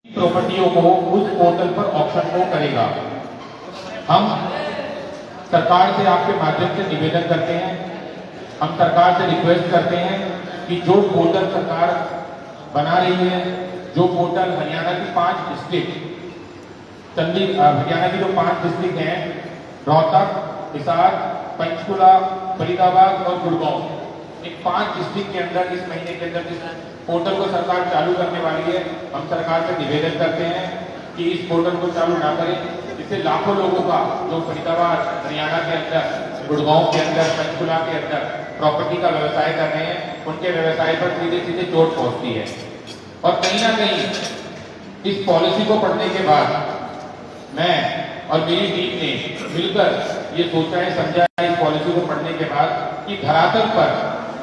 प्रॉपर्टियों को उस पोर्टल पर ऑक्शन को करेगा। हम सरकार से आपके माध्यम से निवेदन करते हैं, हम सरकार से रिक्वेस्ट करते हैं कि जो पोर्टल सरकार बना रही है, जो पोर्टल हरियाणा की 5 डिस्ट्रिक्ट हरियाणा की जो 5 डिस्ट्रिक्ट हैं, रोहतक, हिसार, पंचकुला, फरीदाबाद और गुड़गांव, इन 5 डिस्ट्रिक्ट के अंदर इस महीने के अंदर जिस पोर्टल को सरकार चालू करने वाली है, हम सरकार से निवेदन करते हैं कि इस पोर्टल को चालू ना करें, जिससे लाखों लोगों का जो फरीदाबाद हरियाणा के अंदर, गुड़गांव के अंदर, पंचकुला के अंदर प्रॉपर्टी का व्यवसाय कर रहे हैं, उनके व्यवसाय पर सीधे सीधे चोट पहुंचती है। और कहीं ना कहीं इस पॉलिसी को पढ़ने के बाद मैं और मेरी टीम ने मिलकर ये सोचा है, समझा है इस पॉलिसी को पढ़ने के बाद कि धरातल पर,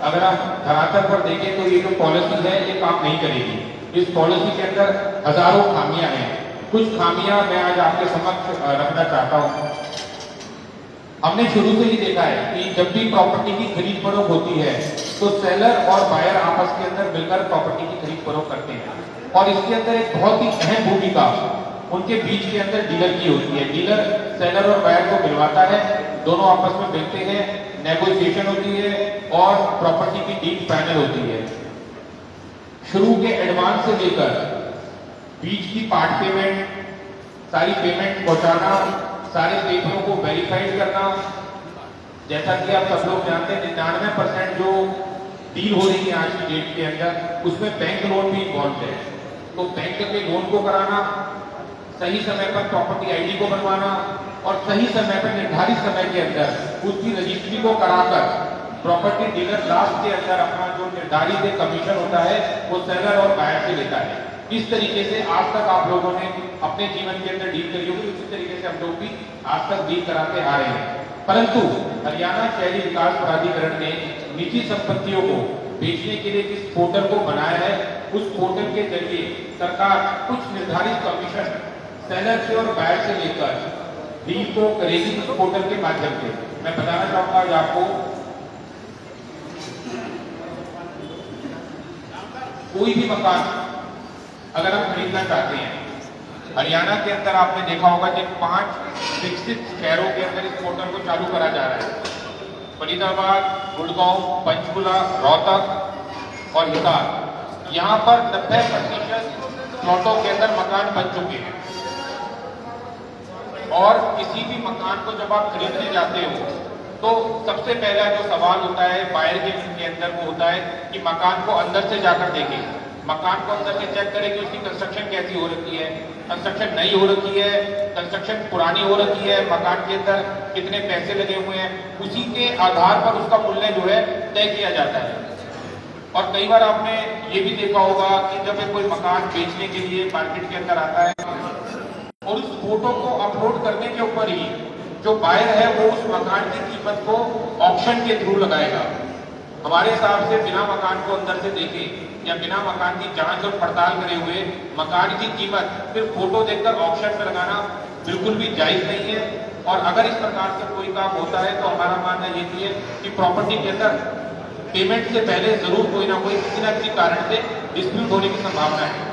अगर हम धरातल पर देखें तो ये जो पॉलिसी है ये काम नहीं करेगी। इस पॉलिसी के अंदर हजारों खामियां हैं। कुछ खामियां मैं आज आपके समक्ष रखना चाहता हूं। हमने शुरू से ही देखा है कि जब भी प्रॉपर्टी की खरीद फरोख्त होती है तो सेलर और बायर आपस के अंदर मिलकर प्रॉपर्टी की खरीद फरोख्त करते हैं, और इसके अंदर एक बहुत ही अहम भूमिका उनके बीच के अंदर डीलर की होती है। डीलर सेलर और बायर को मिलवाता है, दोनों आपस में मिलते हैं, नेगोशिएशन होती है और प्रॉपर्टी की डील फाइनल होती है। शुरू के एडवांस से लेकर बीच की पार्ट पेमेंट, सारी पेमेंट पहुंचाना, सारे पेपरों को वेरीफाइड करना। जैसा कि आप सब लोग जानते हैं, 99% जो डील हो रही है आज की डेट के अंदर, उसमें बैंक लोन भी इन्वॉल्व है। तो बैंक के लोन को कराना, सही समय पर प्रॉपर्टी आईडी को बनवाना और सही समय पर निर्धारित समय के अंदर उसकी रजिस्ट्री को कराकर प्रॉपर्टी डीलर लास्ट के अंदर अपना जो निर्धारित कमीशन होता है वो सेलर और बायर से लेता है। इस तरीके से आज तक आप लोगों ने अपने जीवन के अंदर डील करी होगी, उसी तरीके से हम लोग भी आज तक डील कराते आ रहे हैं। परंतु हरियाणा शहरी विकास प्राधिकरण ने निजी संपत्तियों को बेचने के लिए जिस पोर्टल को बनाया है, उस पोर्टल के जरिए सरकार कुछ निर्धारित कमीशन सेलर से और बायर से लेकर डील को करेगी उस पोर्टल के माध्यम से। मैं बताना चाहूंगा आज आपको, कोई भी मकान अगर हम खरीदना चाहते हैं, हरियाणा के अंदर आपने देखा होगा कि 5 विकसित शहरों के अंदर इस पोर्टल को चालू करा जा रहा है। फरीदाबाद, गुड़गांव, पंचकुला, रोहतक और हिसार, यहाँ पर 90% प्लॉटों के अंदर मकान बन चुके हैं। और किसी भी मकान को जब आप खरीदने जाते हो तो सबसे पहला जो सवाल होता है बायर के अंदर वो होता है कि मकान को अंदर से जाकर देखें, मकान को अंदर से चेक करें कि उसकी कंस्ट्रक्शन कैसी हो रखी है, कंस्ट्रक्शन नई हो रखी है, कंस्ट्रक्शन पुरानी हो रखी है, मकान के अंदर कितने पैसे लगे हुए हैं, उसी के आधार पर उसका मूल्य जो है तय किया जाता है। और कई बार आपने ये भी देखा होगा कि जब कोई मकान बेचने के लिए मार्केट के अंदर आता है और उस फोटो को अपलोड करने के ऊपर ही जो बायर है वो उस मकान की कीमत को ऑक्शन के थ्रू लगाएगा। हमारे हिसाब से बिना मकान को अंदर से देखे या बिना मकान की जांच और पड़ताल करे हुए मकान की कीमत सिर्फ फोटो देखकर ऑक्शन में लगाना बिल्कुल भी जायज नहीं है। और अगर इस प्रकार से कोई काम होता है तो हमारा मानना ये भी है कि प्रॉपर्टी के अंदर पेमेंट से पहले जरूर कोई ना कोई किसी न किसी कारण से डिस्प्यूट होने की संभावना है।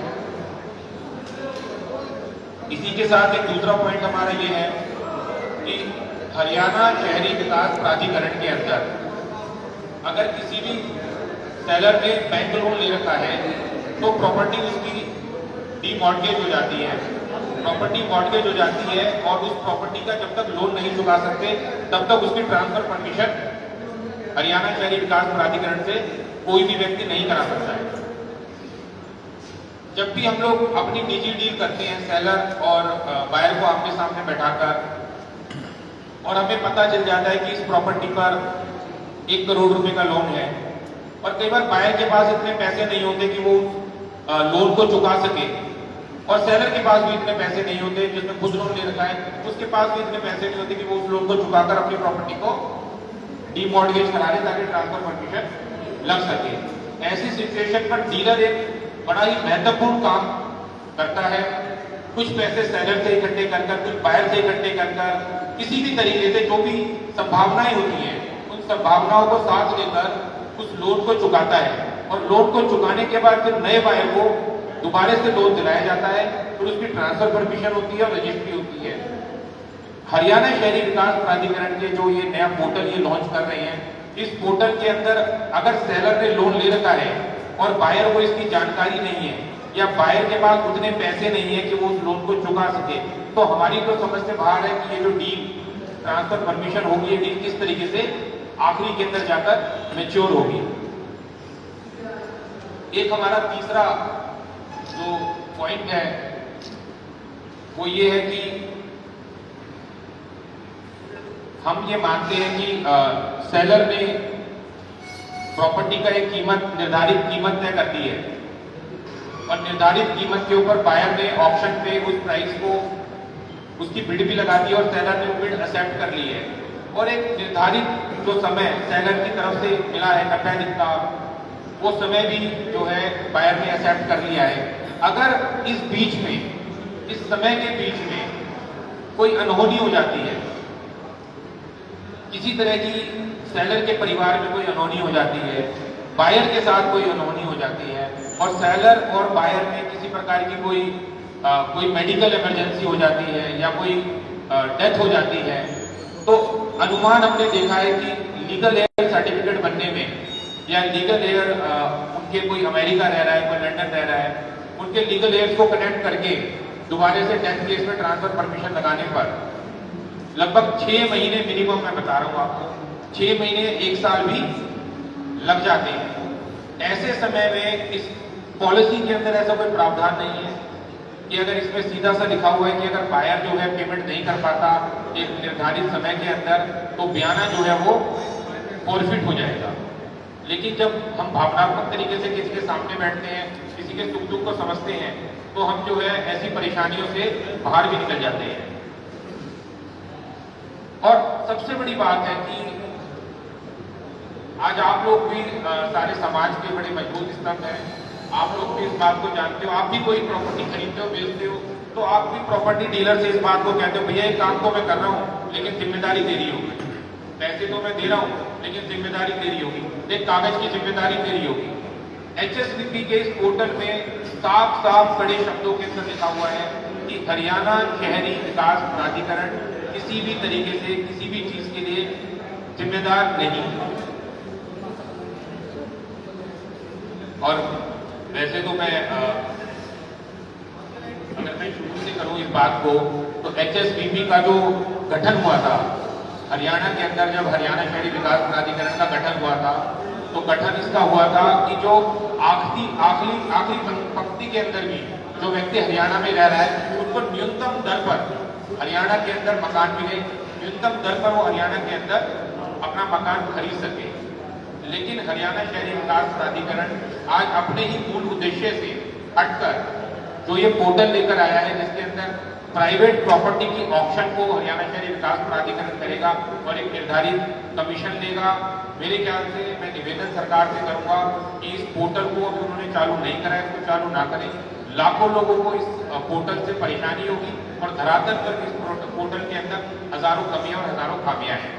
इसी के साथ एक दूसरा पॉइंट हमारा ये है कि हरियाणा शहरी विकास प्राधिकरण के अंदर अगर किसी भी सेलर ने बैंक लोन ले रखा है तो प्रॉपर्टी उसकी डीमॉर्गेज हो जाती है, प्रॉपर्टी मॉर्गेज हो जाती है और उस प्रॉपर्टी का जब तक लोन नहीं चुका सकते तब तक उसकी ट्रांसफर परमिशन हरियाणा शहरी विकास प्राधिकरण से कोई भी व्यक्ति नहीं करा सकता है। जब भी हम लोग अपनी निजी डील करते हैं सेलर और बायर को आमने सामने बैठाकर और हमें पता चल जाता है कि इस प्रॉपर्टी पर 1 करोड़ रुपए का लोन है और कई बार बायर के पास इतने पैसे नहीं होते कि वो लोन को चुका सके और सेलर के पास भी इतने पैसे नहीं होते, जिसने खुद लोन ले रखा है उसके पास भी इतने पैसे नहीं होते कि वो उस लोन को चुकाकर अपनी प्रॉपर्टी को डीमॉर्गेज करा ले ताकि ट्रांसफर परमिशन लग सके। ऐसी सिचुएशन पर डीलर एक बड़ा ही महत्वपूर्ण काम करता है। कुछ पैसे सेलर से इकट्ठे कर कुछ बायर से इकट्ठे कर किसी भी तरीके से जो भी संभावनाएं होती हैं उन संभावनाओं को साथ लेकर उस लोन को चुकाता है और लोन को चुकाने के बाद फिर नए बायर को दोबारा से लोन दिलाया जाता है, फिर उसकी ट्रांसफर परमिशन होती है और रजिस्ट्री होती है। हरियाणा शहरी विकास प्राधिकरण के जो ये नया पोर्टल ये लॉन्च कर रहे हैं, इस पोर्टल के अंदर अगर सेलर ने लोन ले रखा है और बायर को इसकी जानकारी नहीं है या बायर के पास उतने पैसे नहीं है कि वो उस लोन को चुका सके, तो हमारी तो समझ से बाहर है कि ये जो डील ट्रांसफर परमिशन होगी, ये डील किस तरीके से आखिरी के अंदर जाकर मैच्योर होगी। एक हमारा तीसरा जो पॉइंट है वो ये है कि हम ये मानते हैं कि सेलर ने प्रॉपर्टी का एक निर्धारित कीमत तय कर दी है और निर्धारित कीमत के ऊपर बायर ने ऑप्शन पे उस प्राइस को उसकी बिड भी लगा दी और सेलर ने बिड एक्सेप्ट कर ली है और एक निर्धारित जो समय सेलर की तरफ से मिला है 90 दिन का, वो समय भी जो है बायर ने एक्सेप्ट कर लिया है। अगर इस बीच में, इस समय के बीच में कोई अनहोनी हो जाती है, किसी तरह की सेलर के परिवार में कोई अनहोनी हो जाती है, बायर के साथ कोई अनहोनी हो जाती है और सेलर और बायर में किसी प्रकार की कोई मेडिकल इमरजेंसी हो जाती है या कोई डेथ हो जाती है, तो अनुमान हमने देखा है कि लीगल एयर सर्टिफिकेट बनने में या लीगल एयर उनके कोई अमेरिका रह रहा है, कोई लंदन रह रहा है, उनके लीगल एयर्स को कनेक्ट करके दोबारा से डेथ केस में ट्रांसफर परमिशन लगाने पर लगभग 6 महीने मिनिमम, मैं बता रहा हूँ आपको, 6 महीने 1 साल भी लग जाते हैं। ऐसे समय में इस पॉलिसी के अंदर ऐसा कोई प्रावधान नहीं है कि अगर इसमें सीधा सा लिखा हुआ है कि अगर बायर जो है पेमेंट नहीं कर पाता एक निर्धारित समय के अंदर, तो बयाना जो है वो फॉरफिट हो जाएगा। लेकिन जब हम भावनात्मक तरीके से किसी के सामने बैठते हैं, किसी के सुख दुख को समझते हैं, तो हम जो है ऐसी परेशानियों से बाहर भी निकल जाते हैं। और सबसे बड़ी बात है कि आज आप लोग भी सारे समाज के बड़े मजबूत स्तंभ हैं, आप लोग भी इस बात को जानते हो, आप भी कोई प्रॉपर्टी खरीदते हो, बेचते हो, तो आप भी प्रॉपर्टी डीलर से इस बात को कहते हो, भैया ये काम तो मैं कर रहा हूँ लेकिन जिम्मेदारी तेरी होगी, पैसे तो मैं दे रहा हूँ लेकिन जिम्मेदारी तेरी होगी, एक कागज की जिम्मेदारी तेरी होगी। HSVP के इस पोर्टल में साफ साफ बड़े शब्दों के अंदर लिखा हुआ है कि हरियाणा शहरी विकास प्राधिकरण किसी भी तरीके से किसी भी चीज के लिए जिम्मेदार नहीं। और वैसे तो मैं अगर मैं शुरू से करूं इस बात को, तो HSVP का जो गठन हुआ था हरियाणा के अंदर, जब हरियाणा शहरी विकास प्राधिकरण का गठन हुआ था, तो गठन इसका हुआ था कि जो आखिरी पंक्ति के अंदर भी जो व्यक्ति हरियाणा में रह रहा है उसको न्यूनतम दर पर हरियाणा के अंदर मकान मिले, न्यूनतम दर पर वो हरियाणा के अंदर अपना मकान खरीद सके। लेकिन हरियाणा शहरी विकास प्राधिकरण आज अपने ही मूल उद्देश्य से हटकर जो ये पोर्टल लेकर आया है, जिसके अंदर प्राइवेट प्रॉपर्टी की ऑक्शन को हरियाणा शहरी विकास प्राधिकरण करेगा और एक निर्धारित कमीशन लेगा। मेरे ख्याल से मैं निवेदन सरकार से करूंगा कि इस पोर्टल को अभी उन्होंने चालू नहीं करा है, इसको चालू ना करें। लाखों लोगों को इस पोर्टल से परेशानी होगी और धरातल पर इस पोर्टल के अंदर हजारों कमियां और हजारों खामियां हैं।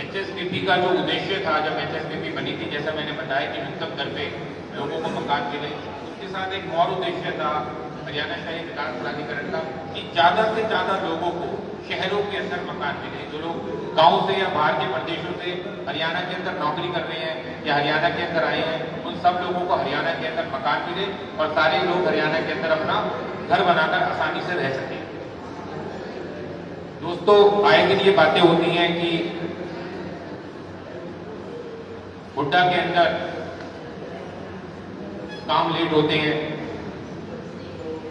HSVP का जो उद्देश्य था, जब HSVP बनी थी, जैसा मैंने बताया कि न्यूनतम दर पे लोगों को मकान मिले, उसके साथ एक और उद्देश्य था हरियाणा शहरी विकास प्राधिकरण का कि ज्यादा से ज्यादा लोगों को शहरों के अंदर मकान मिले। जो लोग गांव से या बाहर के प्रदेशों से हरियाणा के अंदर नौकरी कर रहे हैं या हरियाणा के अंदर आए हैं, उन सब लोगों को हरियाणा के अंदर मकान मिले और सारे लोग हरियाणा के अंदर अपना घर बनाकर आसानी से रह सके। दोस्तों, आए दिन ये बातें होती हैं कि हुड्डा के अंदर काम लेट होते हैं,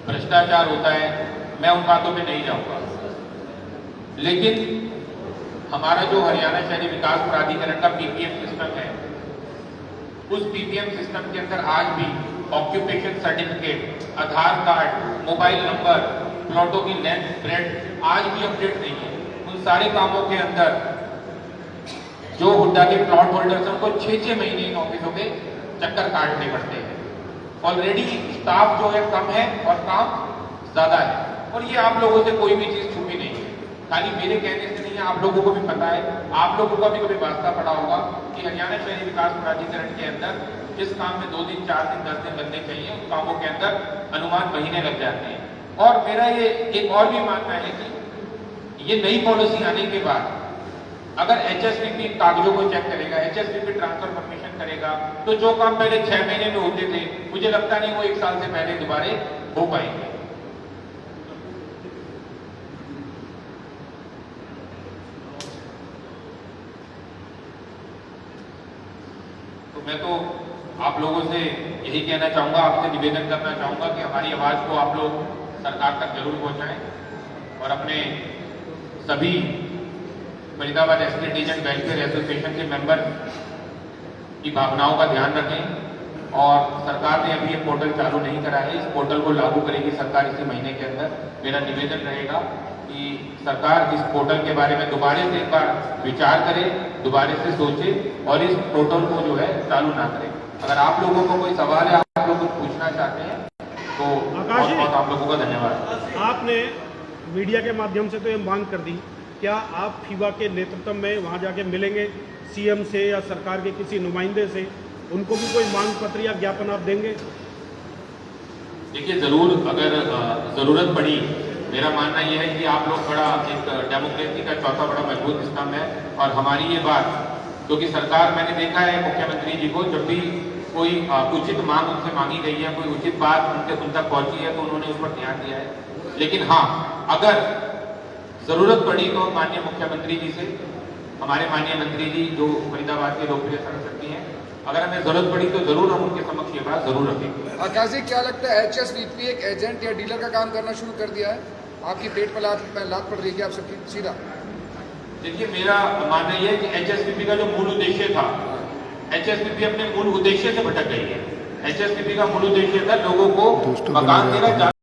भ्रष्टाचार होता है, मैं उन बातों पे नहीं जाऊंगा। लेकिन हमारा जो हरियाणा शहरी विकास प्राधिकरण का PPM सिस्टम है, उस PPM सिस्टम के अंदर आज भी ऑक्यूपेशन सर्टिफिकेट, आधार कार्ड, मोबाइल नंबर, प्लॉटों की लेंथ, ब्रेड आज भी अपडेट नहीं है। उन सारे कामों के अंदर जो हुड्डा के प्लॉट होल्डर्स हैं उनको 6-6 महीने इन ऑफिसों के चक्कर काटने पड़ते हैं। ऑलरेडी स्टाफ जो है कम है और काम ज्यादा है, और ये आप लोगों से कोई भी चीज छुपी नहीं है। खाली मेरे कहने से नहीं, आप लोगों को भी पता है, आप लोगों का भी कभी वास्ता पड़ा होगा कि हरियाणा शहरी विकास प्राधिकरण के अंदर जिस काम में 2 दिन 4 दिन 10 दिन लगने चाहिए उन कामों के अंदर अनुमान महीने लग जाते हैं। और मेरा ये एक और भी मानना है कि ये नई पॉलिसी आने के बाद अगर HSPP कागजों को चेक करेगा, HSPP ट्रांसफर परमिशन करेगा, तो जो काम पहले 6 महीने में होते थे मुझे लगता नहीं वो 1 साल से पहले दोबारा हो पाएंगे। तो मैं तो आप लोगों से यही कहना चाहूंगा, आपसे निवेदन करना चाहूंगा कि हमारी आवाज को आप लोग सरकार तक जरूर पहुंचाएं और अपने सभी Faridabad estate agent welfare association के मेंबर की भावनाओं का ध्यान रखें। और सरकार ने अभी ये पोर्टल चालू नहीं करा है, इस पोर्टल को लागू करेगी सरकार इसी महीने के अंदर। मेरा निवेदन रहेगा कि सरकार इस पोर्टल के बारे में दोबारा से एक बार विचार करे, दोबारा से सोचे और इस पोर्टल को जो है चालू ना करे। अगर आप लोगों को कोई सवाल है, आप लोग कुछ पूछना चाहते हैं तो बहुत बहुत आप लोगों का धन्यवाद। आपने मीडिया के माध्यम से तो ये मांग कर दी, क्या आप फीबा के नेतृत्व में वहाँ जाके मिलेंगे CM से या सरकार के किसी नुमाइंदे से, उनको भी कोई मांग पत्र या ज्ञापन आप देंगे? देखिए जरूर, अगर जरूरत पड़ी, मेरा मानना यह है कि आप लोग बड़ा एक डेमोक्रेसी का चौथा बड़ा मजबूत स्तंभ है और हमारी ये बात, क्योंकि सरकार मैंने देखा है मुख्यमंत्री जी को जब भी कोई उचित मांग उनसे मांगी गई है, कोई उचित बात उन तक पहुंची है तो उन्होंने उस पर ध्यान दिया है। लेकिन हाँ, अगर जरूरत पड़ी तो माननीय मुख्यमंत्री जी से, हमारे माननीय मंत्री जी जो फरीदाबाद के लोकप्रिय सांसद हैं, अगर हमें जरूरत पड़ी तो जरूर हम उनके समक्ष ये बात जरूर रखेंगे। आकाश जी, क्या लगता है HSPP एक एजेंट या डीलर का काम करना शुरू कर दिया है? आपकी पेट पर लात पड़ रही है आप सबकी सीधा? देखिए मेरा मानना यह है कि HSPP का जो मूल उद्देश्य था, HSPP अपने मूल उद्देश्य से भटक गई है। HSPP का मूल उद्देश्य था लोगों को मकान देना।